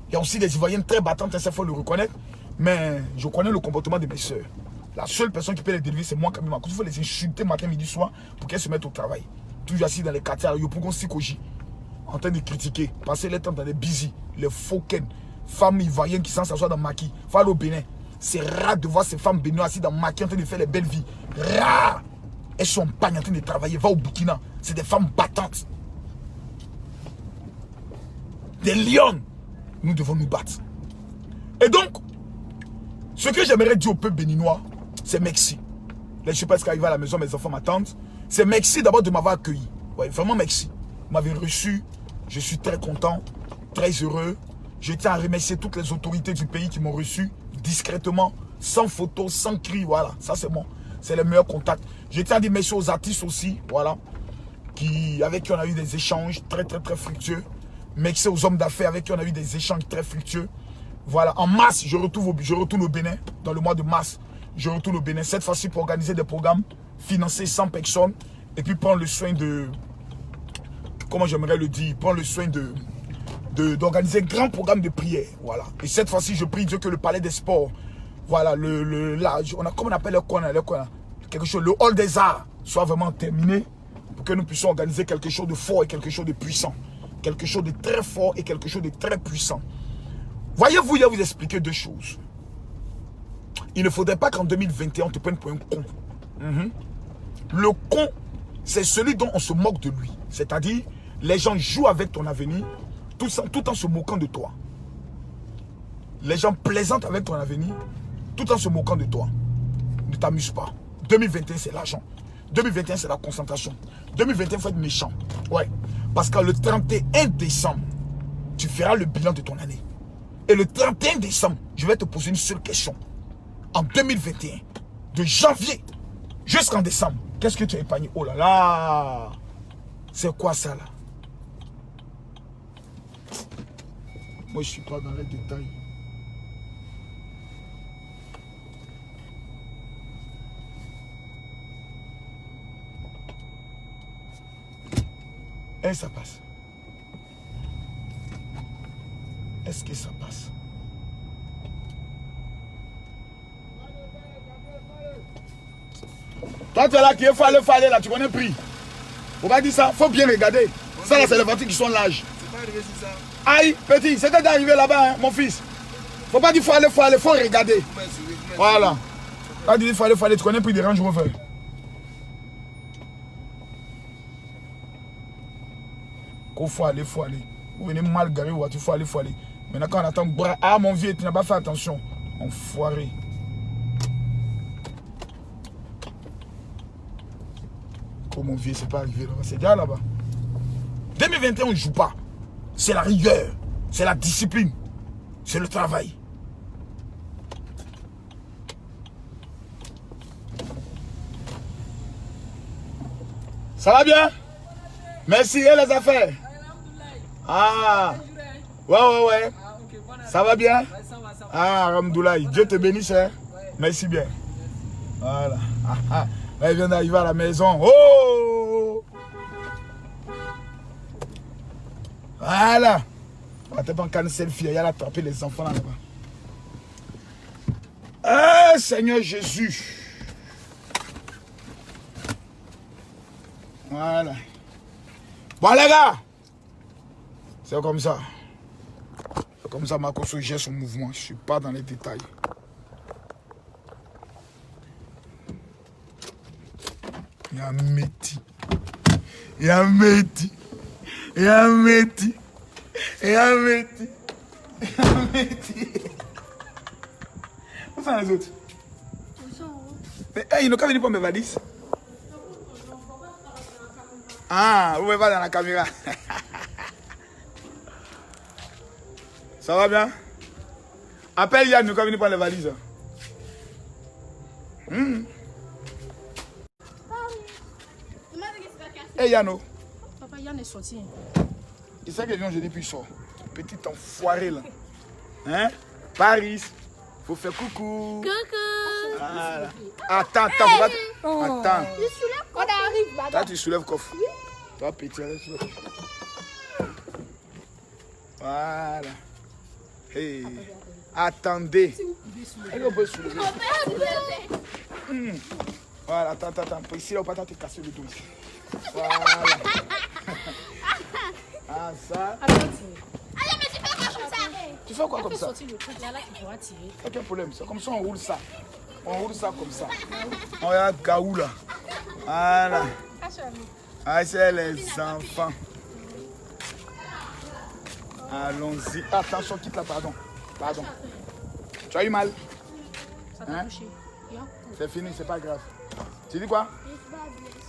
A: Il y a aussi des ivoiriennes très battantes, ça il faut le reconnaître. Mais je connais le comportement de mes soeurs. La seule personne qui peut les délivrer, c'est moi, Camille Marcos. Il faut les insulter matin, midi, soir pour qu'elles se mettent au travail. Toujours assis dans les quartiers, en train de critiquer, passer les temps dans les busy, les fauquens, femmes ivoiriennes qui s'assoient dans le maquis. Faut aller au Bénin. C'est rare de voir ces femmes béninoises assises dans le maquis en train de faire les belles vies. Rare. Elles sont en pagne en train de travailler. Va au Burkina. C'est des femmes battantes. Des lions. Nous devons nous battre. Et donc, ce que j'aimerais dire au peuple béninois, c'est merci. Là, je ne sais pas ce qui arrive à la maison, mes enfants m'attendent. C'est merci d'abord de m'avoir accueilli. Ouais, vraiment merci. Vous m'avez reçu. Je suis très content, très heureux. Je tiens à remercier toutes les autorités du pays qui m'ont reçu discrètement, sans photo, sans cri. Voilà, ça c'est bon. C'est le meilleur contact. Je tiens à dire merci aux artistes aussi, voilà, avec qui on a eu des échanges très fructueux. Merci aux hommes d'affaires avec qui on a eu des échanges très fructueux. Voilà, en mars, je retourne au Bénin, dans le mois de mars. Je retourne au Bénin, cette fois-ci pour organiser des programmes, financer 100 personnes, et puis prendre le soin de, comment j'aimerais le dire, prendre le soin d'organiser un grand programme de prière. Voilà. Et cette fois-ci, je prie Dieu que le palais des sports, voilà, comment on appelle le coin, quelque chose, le hall des arts soit vraiment terminé pour que nous puissions organiser quelque chose de fort et quelque chose de puissant. Quelque chose de très fort et quelque chose de très puissant. Voyez-vous, il y a vous expliquer deux choses. Il ne faudrait pas qu'en 2021, on te prenne pour un con. Le con, c'est celui dont on se moque de lui. C'est-à-dire, les gens jouent avec ton avenir tout en se moquant de toi. Les gens plaisantent avec ton avenir tout en se moquant de toi. Ne t'amuse pas. 2021, c'est l'argent. 2021, c'est la concentration. 2021, il faut être méchant. Ouais. Parce que le 31 décembre, tu feras le bilan de ton année. Et le 31 décembre, je vais te poser une seule question. En 2021, de janvier jusqu'en décembre, qu'est-ce que tu as épargné? Oh là là! C'est quoi ça là? Moi, je ne suis pas dans les détails. Et ça passe. Est-ce que ça passe? Toi, tu es là qui est fallait là, tu connais le prix. Faut pas dire ça, faut bien regarder. Ça là, c'est les voitures qui sont larges.
C: C'est pas arrivé sur ça.
A: Aïe, petit, c'était d'arriver là-bas, hein, mon fils. Faut pas dire faut aller, faut regarder. Voilà. Pas dire faut aller, tu connais le prix des Range Rover. Faut aller. Vous venez mal garer, il faut aller. Maintenant, quand on attend, ah mon vieux, tu n'as pas fait attention. Enfoiré. Oh mon vieux, c'est pas arrivé là-bas. C'est déjà là-bas. 2021, on ne joue pas. C'est la rigueur, c'est la discipline, c'est le travail. Ça va bien? Merci, et les affaires? Ah, ouais. Ça va bien? Ah, Ramdoulaye, Dieu te bénisse, hein? Merci bien. Voilà. Là, il vient d'arriver à la maison. Oh! Voilà. On va pas en canne selfie, il y a attraper les enfants là-bas. Ah, Seigneur Jésus. Voilà. Bon les gars, c'est comme ça. C'est comme ça Marcos gère son mouvement. Je ne suis pas dans les détails. Il y a Métis. Et un métier. Un métier. Où sont les autres? Mais ils n'ont qu'à venir pour mes valises. Ah, vous ne pouvez pas dans la caméra. Ça va bien? Appelle Yann, nous qu'à venir pour les valises. Hey Yann,
C: Papa, Yann est sorti.
A: il sait que je dis puis il sort. Petit enfoiré là. Hein? Paris, faut faire coucou.
C: Coucou.
A: Voilà. Attends, faut pas... Attends.
C: On arrive, madame.
A: Là, tu soulèves coffre. Toi, petit, allez, soulève. Voilà. Hey. Attendez. Elle peut soulever. Voilà, attends. Pour ici, là, on va pas te casser le dos ici. Voilà. Ah, ça.
C: Allez,
B: Allez, mais tu fais quoi comme ça?
A: Tu fais quoi comme ça?
C: sortir le truc là, tu pourras tirer.
A: Aucun problème. C'est comme ça, on roule ça. On roule ça comme ça. On regarde Gaou là. Voilà. Ah, c'est les enfants. Allons-y. Attention, quitte là, pardon. Tu as eu mal?
C: Ça t'a touché.
A: C'est fini, c'est pas grave. Tu dis quoi?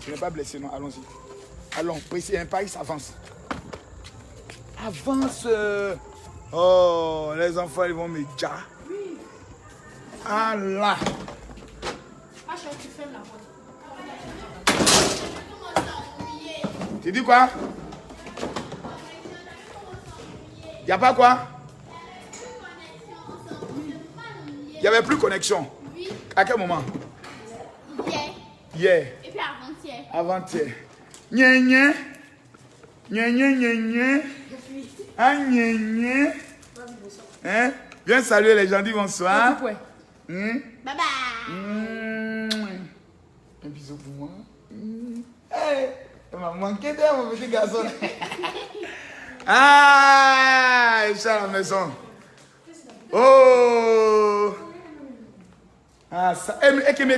A: Tu n'es pas blessé, non? Allons-y. Allons, précis, un Paris avance. Avance. Oh, les enfants, ils vont me dire. Ah là.
C: Tu fermes la porte.
A: Tu dis quoi? Y a pas quoi? Il n'y avait plus connexion.
B: Oui.
A: À quel moment?
B: Hier.
A: Hier.
B: Et puis avant-hier.
A: Avant-hier. Gna. Ah, gna. Hein? Viens saluer les gens, dis bonsoir.
B: Bye bye.
A: Un bisou pour moi. Hey, il m'a manqué d'air, mon petit garçon. Ah, il est à la maison. Oh. Ah, ça. Ekimi.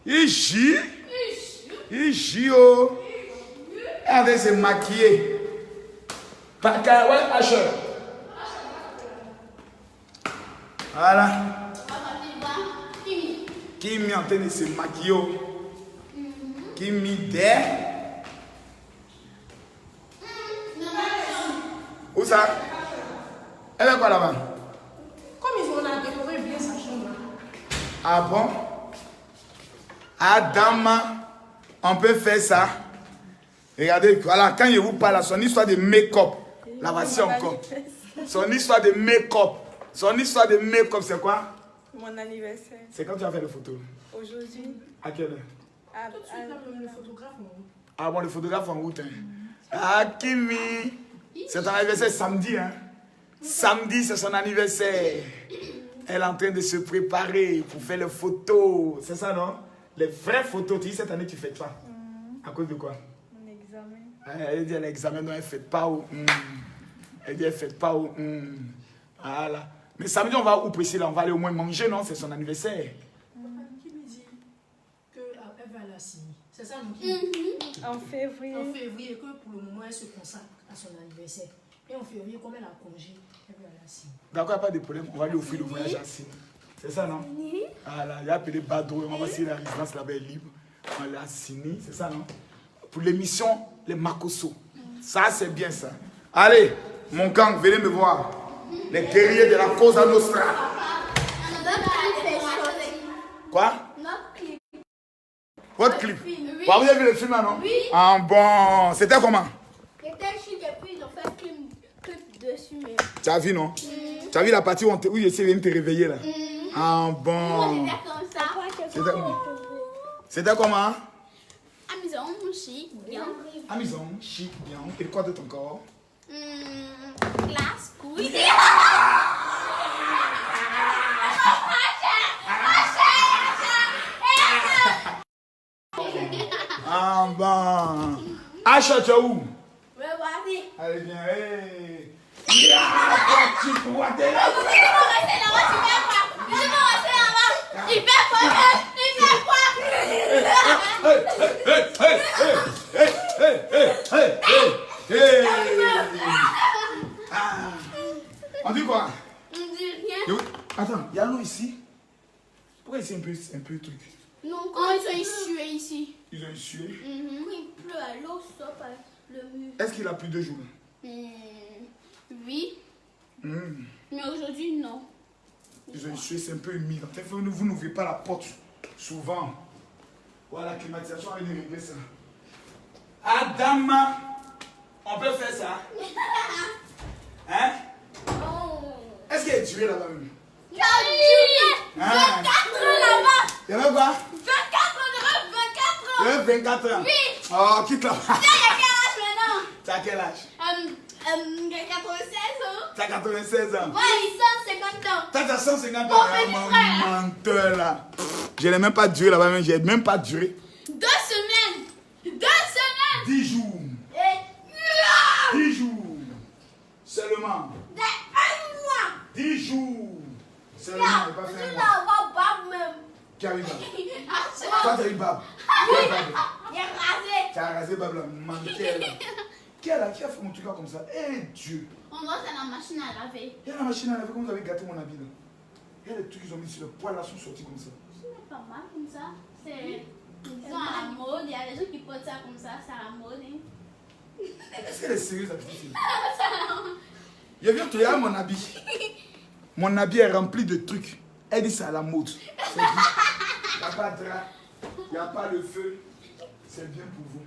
A: Il gît, oh. Elle va se maquiller. Ouais, Asher. Voilà. Kimi en train de se maquiller. Kimi d'air. Où ça? Elle est quoi là-bas?
C: Comme ils ont décoré bien sa chambre.
A: Ah bon? Adama, on peut faire ça. Regardez, voilà, quand je vous parle, son histoire de make-up, la voici encore. Son histoire de make-up. C'est quoi?
D: Mon anniversaire.
A: C'est quand tu as fait les photos?
D: Aujourd'hui.
A: À quelle heure?
C: Le photographe,
A: Ah bon, le photographe en route. Hein. Ah, Kimi, c'est ton anniversaire samedi. Hein? Samedi, c'est son anniversaire. Elle est en train de se préparer pour faire les photos. C'est ça, non? Les vraies photos. Tu dis, cette année, tu ne fais pas. À cause de quoi?
D: Mon examen.
A: Elle dit, l'examen, non, elle ne fait pas. Elle dit, elle ne fait pas. Voilà. Mais samedi, on va où précis là? On va aller au moins manger, non? C'est son anniversaire.
C: Qui me dit qu'elle va à la CINI. C'est ça, non?
D: En février.
C: En février, que pour le moment, elle se consacre à son anniversaire. Et en février, comme elle a congé, elle va à la CINI.
A: D'accord, pas de problème. On va lui offrir le voyage à Sine. C'est ça, non? Voilà, il a appelé Badro. On va voir si la résidence là-bas est libre. On l'a signé, c'est ça, non? Pour l'émission, les Makoso. Ça, c'est bien ça. Allez, mon gang, venez me voir. Les guerriers de la cause à Nostra. Quoi?
B: Notre clip.
A: Votre clip?
B: Oui.
A: Vous avez vu le film là, non?
B: Oui.
A: Ah bon, c'était comment?
B: C'était chic et puis ils ont fait un clip dessus. Mais...
A: Tu as vu, non? Tu as vu la partie où je sais de te réveiller là? Ah bon.
B: C'était comme ça.
A: C'était comment?
B: Amusant, chic, bien.
A: Amusant, chic, bien. Et quoi d'autre encore?
B: Classe, cool.
A: Ah bon. Acha, tu es où?
B: Ouais, vas-y.
A: Allez, viens. Hey.
B: Je vais rester là-bas, tu fais quoi? Je vais rester là-bas. Il fait quoi? Il fait quoi?
A: Hey, hey, hey, hey, hey, Ah. On dit quoi?
B: On dit rien.
A: Attends, il y a l'eau ici. Pourquoi ici un peu truc?
B: Non, quand ils ont essué ici.
A: Ils ont sué.
B: Quand il pleut, l'eau sort par le mur.
A: Est-ce qu'il a plu 2 jours?
B: Oui. Mais aujourd'hui, non.
A: Ils ont sué, c'est un peu humide. En fait, vous n'ouvrez pas la porte souvent. Voilà, la climatisation, elle est réglée ça. Adama, on peut faire ça? Hein? Est-ce qu'il y a duré là-bas même?
B: Il y a duré 24 ans là-bas.
A: Il y avait quoi?
B: 24 ans,
A: Il y avait 24 ans.
B: Oui.
A: Oh, quitte là-bas.
B: Tu as quel âge maintenant?
A: Tu as quel âge?
B: 96 ans.
A: Tu as 96 ans.
B: Ouais, ils sont 50 ans.
A: Tu as 150 ans.
B: Mon petit frère.
A: Menteur là. Je n'ai même pas duré là-bas, même. J'ai même pas duré.
B: 2 semaines. 2 semaines.
A: 10 jours.
B: Et
A: 10 jours. Seulement.
B: 1 mois.
A: 10 jours. Seulement, il va
B: Tu
A: faire un
B: vas
A: mois.
B: avoir Bab même.
A: Qui arrive là?
B: Ah,
A: Toi, tu as eu Bab.
B: il est rasé.
A: Tu as rasé Bab là. Menteur là. Qui a fait mon truc là comme ça? Eh Dieu.
B: On doit dans la machine à laver.
A: Il y a la machine à laver, comme vous avez gâté mon habit là. Il y a les trucs qu'ils ont mis sur le poil là, sont sortis comme ça.
B: Ce n'est pas mal comme ça. C'est disons à la mode. Il y a des gens qui portent ça comme ça. C'est à la mode. Hein.
A: Est-ce qu'elle est sérieuse la petite fille? Je viens te dire mon habit. Mon habit est rempli de trucs. Elle dit c'est à la mode. C'est bien. Il n'y a pas de drap. Il n'y a pas de feu. C'est bien pour vous.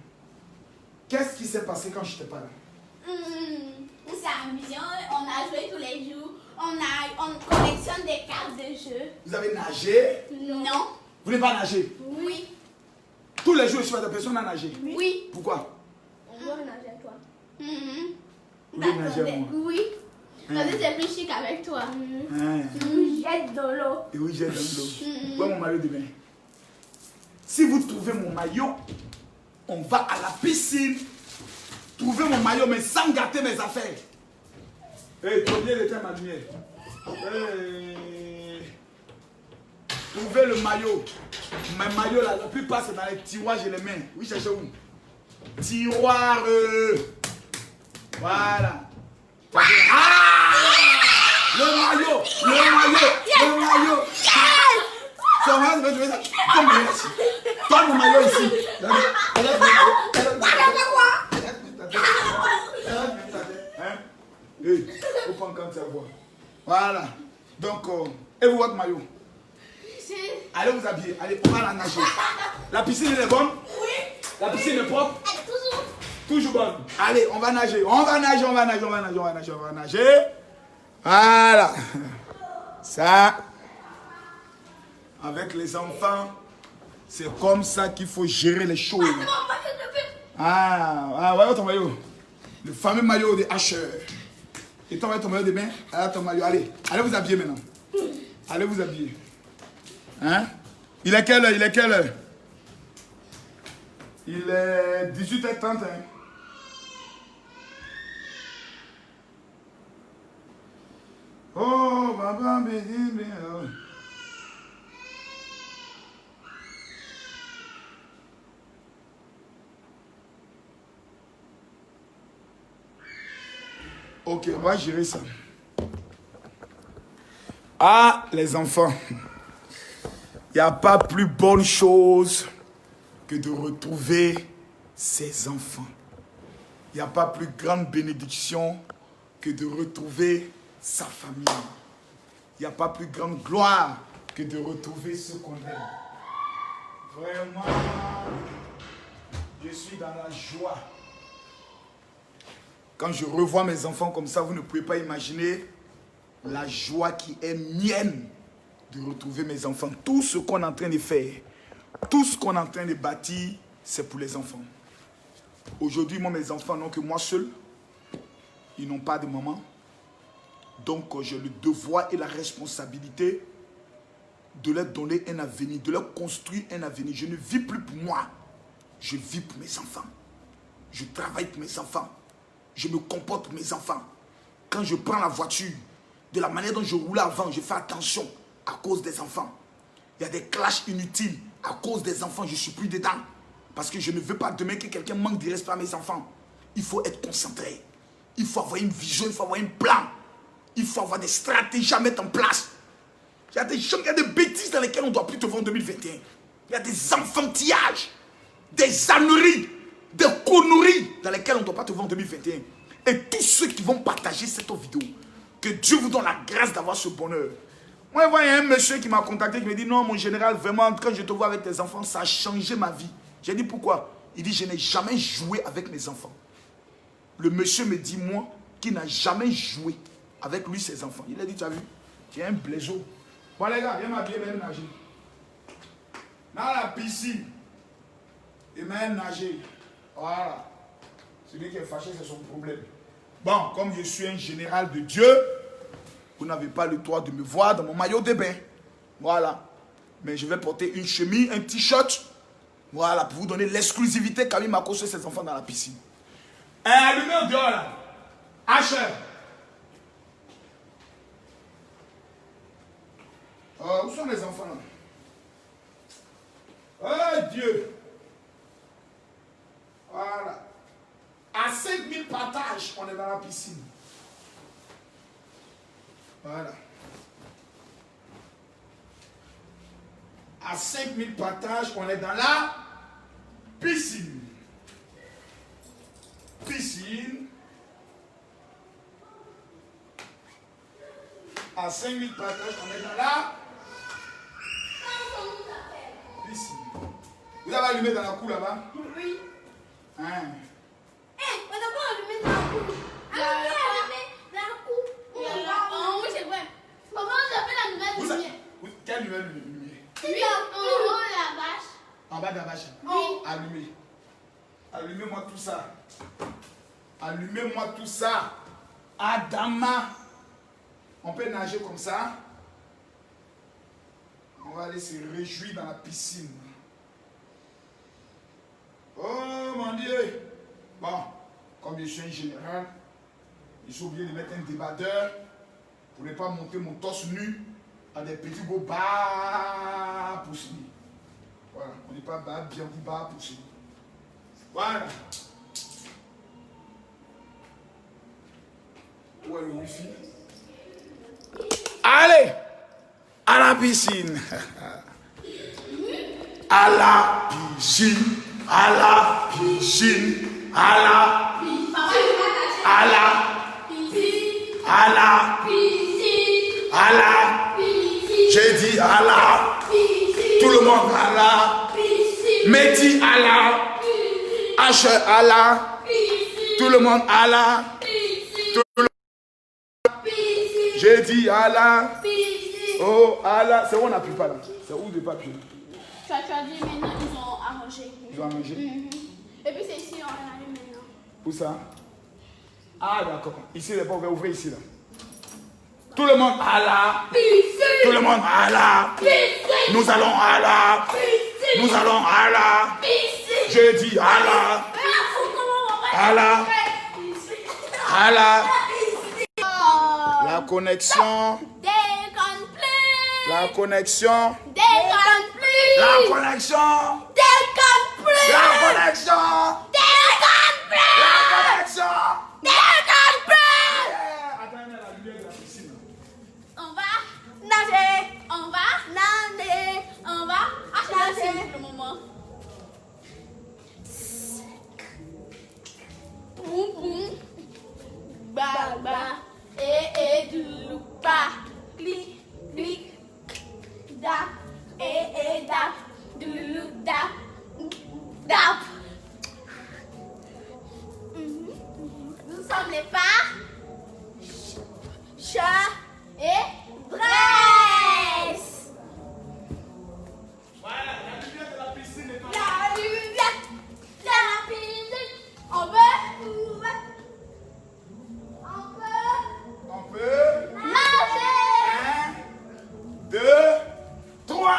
A: Qu'est-ce qui s'est passé quand je n'étais pas là?
B: On s'est amusé. On a joué tous les jours. On collectionne des cartes de jeu.
A: Vous avez nagé?
B: Non.
A: Vous n'avez pas nagé?
B: Oui.
A: Tous les jours, je suis la personne à nager.
B: Oui.
A: Pourquoi?
C: On doit nager à toi.
A: Vous voulez nager avec moi?
B: Oui. Parce que c'est plus chic avec toi.
C: Tu jettes dans l'eau.
A: Et oui, j'ai dans l'eau. Où est mon maillot de bain? Si vous trouvez mon maillot, on va à la piscine. Trouver mon maillot, mais sans gâter mes affaires. Hé, tu viens d'éteindre ma lumière. Trouvez le maillot. Mes maillots là, la plupart c'est dans les tiroirs, je les mets. Oui, cherchez où? Tiroir. Voilà. Ah! Le maillot! Le maillot! Ça va, je vais ça. Donne mon maillot ici. Hey, faut prendre quand ça voit. Voilà. Donc, et vous votre maillot? Allez vous habiller. Allez, on va la nager. La piscine elle est bonne? Oui. La piscine est propre? Toujours bonne. Allez, on va nager. On va nager. Voilà. Ça, avec les enfants, c'est comme ça qu'il faut gérer les choses. Ouais, ton maillot. Le fameux maillot de Asher. Et toi, ton maillot de bain? Allez, ton maillot. Allez vous habiller maintenant. Allez vous habiller. Hein? Il est quelle heure? Il est 18h30. Hein? Oh, Baba, baby. Ok, on va gérer ça. Ah, les enfants. Il n'y a pas plus bonne chose que de retrouver ses enfants. Il n'y a pas plus grande bénédiction que de retrouver sa famille. Il n'y a pas plus grande gloire que de retrouver ceux qu'on aime. Vraiment, je suis dans la joie. Quand je revois mes enfants comme ça, vous ne pouvez pas imaginer la joie qui est mienne de retrouver mes enfants. Tout ce qu'on est en train de faire, tout ce qu'on est en train de bâtir, c'est pour les enfants. Aujourd'hui, moi, mes enfants n'ont que moi seul. Ils n'ont pas de maman. Donc, j'ai le devoir et la responsabilité de leur donner un avenir, de leur construire un avenir. Je ne vis plus pour moi. Je vis pour mes enfants. Je travaille pour mes enfants. Je me comporte pour mes enfants. Quand je prends la voiture, de la manière dont je roulais avant, je fais attention à cause des enfants. Il y a des clashs inutiles à cause des enfants. Je ne suis plus dedans. Parce que je ne veux pas demain que quelqu'un manque de respect à mes enfants. Il faut être concentré. Il faut avoir une vision, il faut avoir un plan. Il faut avoir des stratégies à mettre en place. Il y a des bêtises dans lesquelles on ne doit plus te voir en 2021. Il y a des enfantillages, des âneries, des conneries dans lesquelles on ne doit pas te voir en 2021. Et tous ceux qui vont partager cette vidéo, que Dieu vous donne la grâce d'avoir ce bonheur. Moi, il y a un monsieur qui m'a contacté, qui me dit, non, mon général, vraiment, quand je te vois avec tes enfants, ça a changé ma vie. J'ai dit, pourquoi? Il dit, je n'ai jamais joué avec mes enfants. Le monsieur me dit, moi, qui n'a jamais joué avec lui, ses enfants. Il a dit, tu as vu, tu es un blaiseau. Bon, les gars, viens m'habiller, viens nager. Dans la piscine, il m'a nager. Voilà. Celui qui est fâché, c'est son problème. Bon, comme je suis un général de Dieu, vous n'avez pas le droit de me voir dans mon maillot de bain. Voilà. Mais je vais porter une chemise, un t-shirt. Voilà, pour vous donner l'exclusivité quand il m'a accroché ses enfants dans la piscine. Allumez dehors là. Asher. Où sont les enfants là? Oh Dieu. Voilà. À 5000 partages, on est dans la piscine. Voilà. À 5000 partages, on est dans la piscine. Piscine. À 5000 partages, on est dans la piscine. Vous avez allumé dans la cour là-bas?
B: Oui.
A: Hein?
B: On a pas allumé dans la cour. Allumé dans la cour. Oui, c'est vrai. Comment on appelle la nouvelle lumière?
A: Quelle nouvelle lumière?
B: Oui, en haut la vache.
A: En bas de la vache?
B: Oui.
A: Allumez. Allumez-moi tout ça. Allumez-moi tout ça. Adama. On peut nager comme ça. On va aller se réjouir dans la piscine. Oh mon Dieu. Bon, comme je suis un général, je suis obligé de mettre un débatteur pour ne pas monter mon torse nu à des petits beaux bas poussés. Voilà, on ne dit pas bas, bien dit bas poussés. Voilà. Où est le wifi? Allez, à la piscine. À la piscine. À la piscine. À la piscine. À la piscine. À la piscine. À la piscine. J'ai dit à la piscine. Tout le monde à la piscine. Mehdi à la piscine. Asher à la piscine. Tout le monde à la piscine. J'ai dit à la piscine. Oh, à la. C'est où on n'appuie pas là? C'est où de papier?
B: Tu as dit maintenant, ils ont arrangé.
A: Ils ont arrangé?
B: Et puis c'est ici, on allume maintenant.
A: Où ça? Ah, d'accord. Ici, les pauvres, ouvrez ici là. Tout le monde à la piscine. Tout le monde à la piscine. Nous allons à la piscine. Nous allons à la piscine. J'ai dit à la. À la. À la. La connexion.
B: Déconne plus.
A: La connexion.
B: Déconne plus.
A: La connexion.
B: Déconne plus.
A: La connexion.
B: Déconne plus.
A: La connexion.
B: Déconne plus.
A: Attendez la lumière de la piscine.
B: On va nager. On va nager. On va nager pour le moment. Boum boum. Ba ba. Douloupa. Clic clic. Da. Da. Doulou da. Da. Nous sommes les pas. Chat et Bresse.
A: Voilà, la lumière de la piscine est en
B: La lumière de la piscine. On peut nager.
A: 1, 2, 3.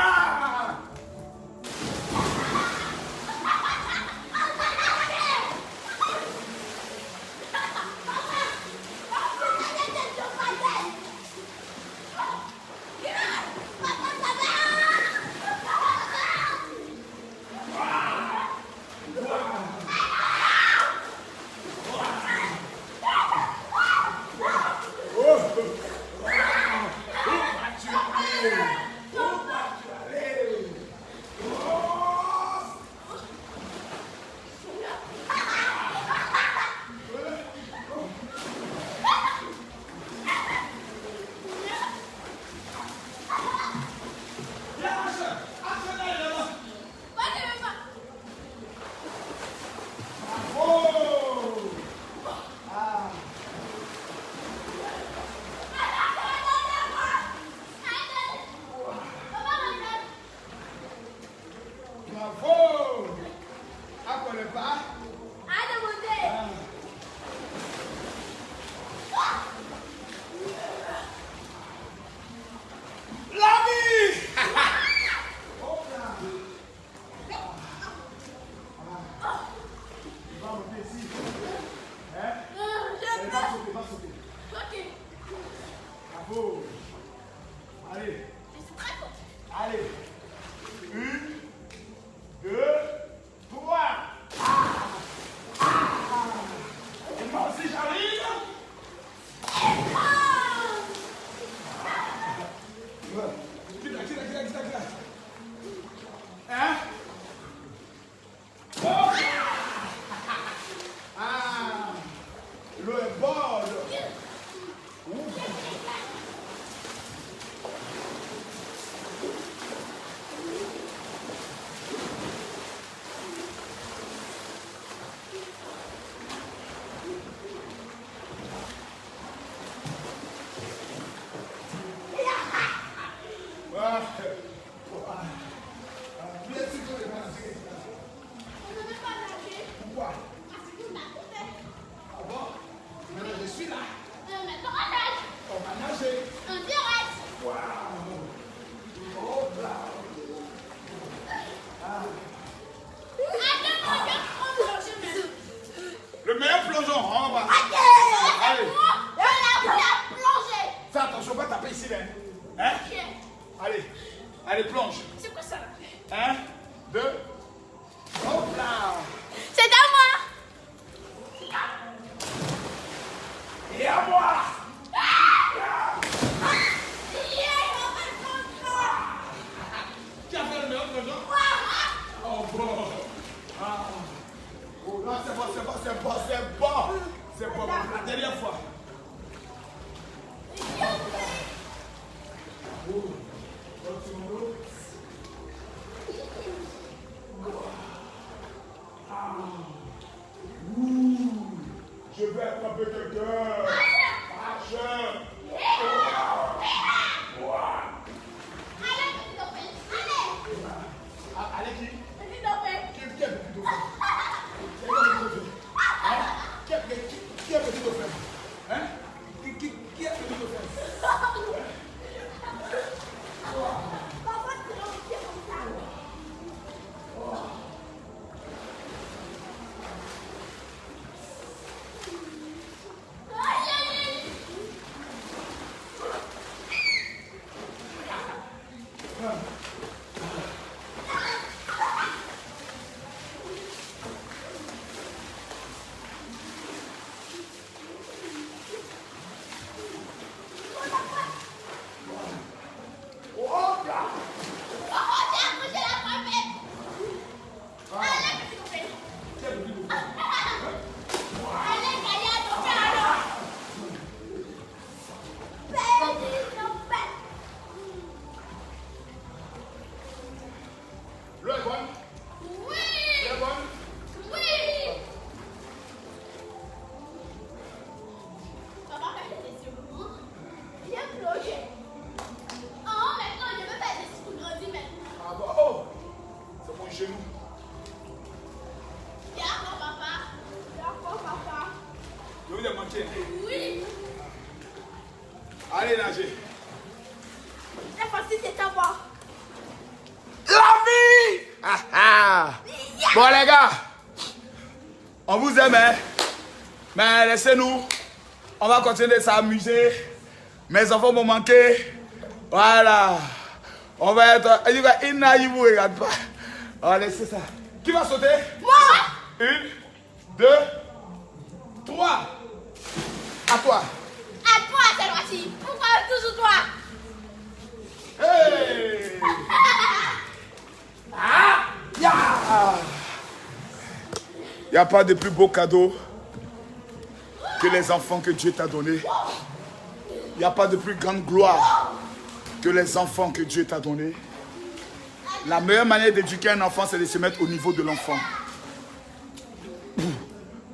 A: sauter, va sauter.
B: Ok.
A: Bravo. Allez.
B: Je suis très forte.
A: Allez. 1, 2, 3. Et moi aussi j'arrive. Hein? Oh! Ah! Le bord!
B: On ne veut pas nager.
A: Pourquoi?
B: Parce que t'as tout fait.
A: Ah bon? Maintenant je suis là.
B: Maintenant, on nage.
A: On va nager.
B: En direct.
A: Waouh! Oh là! Le meilleur plongeon, on va. Allez. Fais attention, pas taper ici, hein? Allez, allez, plonge.
B: C'est quoi ça?
A: 1, 2, hop là!
B: C'est à moi.
A: Et à moi! Qui a fait le meilleur plongeon? Oh bon! Ah. Oh là, c'est bon, c'est bon, c'est bon, c'est bon! C'est bon, la dernière fois. Je vais attraper quelqu'un. Action. Allez, qui? Qui est petit dauphin? Qui est petit dauphin? Hein? Qui est petit dauphin? Le est bonne?
B: Oui.
A: Le est bonne?
B: Oui. Papa, quand j'étais sur moi, bien plongé. Oh, maintenant, je veux faire des sous grandir maintenant.
A: Ah bah, oh! C'est mon genou.
B: D'accord, papa. D'accord, papa.
A: Je vous ai manqué.
B: Oui.
A: Allez nager.
B: Cette fois-ci, c'est à moi.
A: La vie! Ah, ah. Bon les gars, on vous aime, hein? Mais laissez-nous, on va continuer de s'amuser. Mes enfants m'ont manqué. Voilà. On va être... Ils vous regardent pas. On va laisser ça. Qui va sauter?
B: Moi.
A: 1, 2, 3. À toi.
B: À toi, cette fois-ci. Pourquoi toujours toi?
A: Hey! Ah! Ya! Il n'y a pas de plus beau cadeau que les enfants que Dieu t'a donnés. Il n'y a pas de plus grande gloire que les enfants que Dieu t'a donnés. La meilleure manière d'éduquer un enfant, c'est de se mettre au niveau de l'enfant.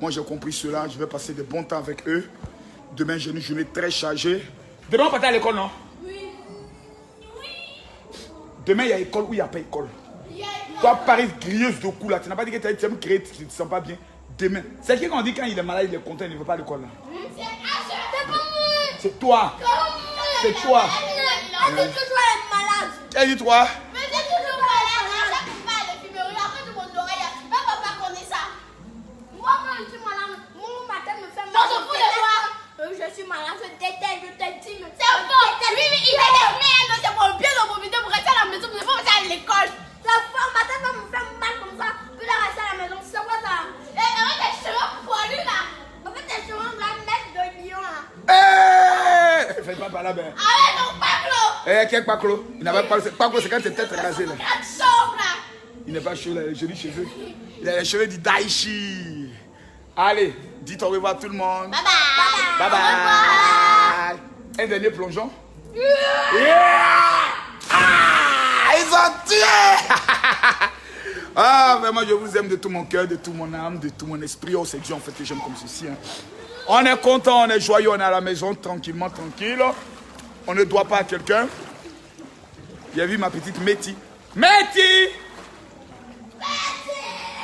A: Moi, j'ai compris cela. Je vais passer de bons temps avec eux. Demain, j'ai une journée très chargée. Demain, on part à l'école, non?
B: Oui.
A: Demain, il y a école ou il n'y a pas école. Toi, Paris, grilleuse de cou là, tu n'as pas dit que tu aimes créer, tu ne te sens pas bien. Demain. C'est qui qu'on dit quand il est malade, il est content, il ne veut pas à l'école là? C'est toi. C'est toi.
B: C'est toujours malade.
A: Qui dit toi?
B: Mais c'est toujours malade. À chaque fois, elle est fumée. Après, tout mon oreille. Même papa connaît ça. Moi, quand je suis malade, mon matin me fait mal. Non, je fous de toi. je déteste, je te dis. C'est bon. Lui, il est des merdes. C'est pour bien dans vos vidéos. Vous restez à la maison. Vous ne pouvez pas aller à l'école. La formateur va me faire mal comme ça. Puis là, rester à la maison. C'est quoi ça? Et avec tes cheveux poilus là. En fait, tes cheveux là, mettre de lion là.
A: Eh, faites pas par là, ben.
B: Allez, non, Pablo.
A: Eh, quel Paclo? Il n'a pas Paclo, c'est quand t'es peut-être rasé là.
B: Quatre chauves là.
A: Il n'est pas chaud, il a les jolis cheveux. Il a les cheveux du Daichi. Allez, dites au revoir à tout le monde.
B: Bye bye.
A: Bye bye. Un dernier plongeon. Yeah! Ah, ils ont tué. Ah, vraiment, je vous aime de tout mon cœur, de tout mon âme, de tout mon esprit. Oh, c'est Dieu en fait que j'aime comme ceci. Hein. On est content, on est joyeux, on est à la maison tranquillement, tranquille. On ne doit pas à quelqu'un. J'ai vu ma petite Métis. Métis!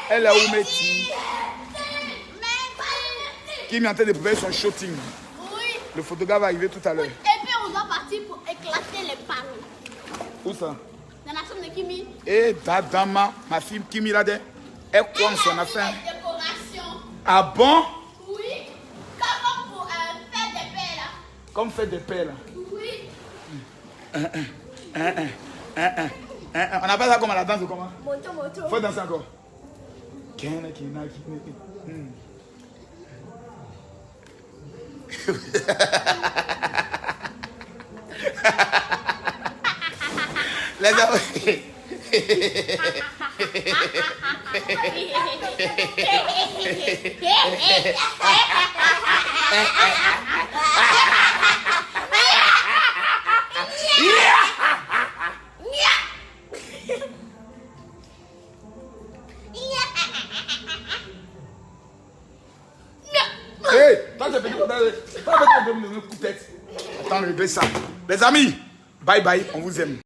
A: Elle est où, Métis? Qui est en train de préparer son shooting.
B: Oui.
A: Le photographe va arriver tout à l'heure.
B: Et puis on doit partir pour éclater les panneaux.
A: Où ça?
B: Dans la chambre de Kimi.
A: Et Dadama, ma fille Kimi là, elle quoi en son affaire?
B: Des décorations.
A: Ah bon?
B: Oui. Comme pour faire des paix là.
A: Comme fait des paix là.
B: Oui.
A: On appelle ça comment la danse ou comment?
B: Moto.
A: Faut danser encore. Les amis. Hey, toi tu peux me donner un coup de tête. Attends, réglez ça. Les amis, bye bye, on vous aime.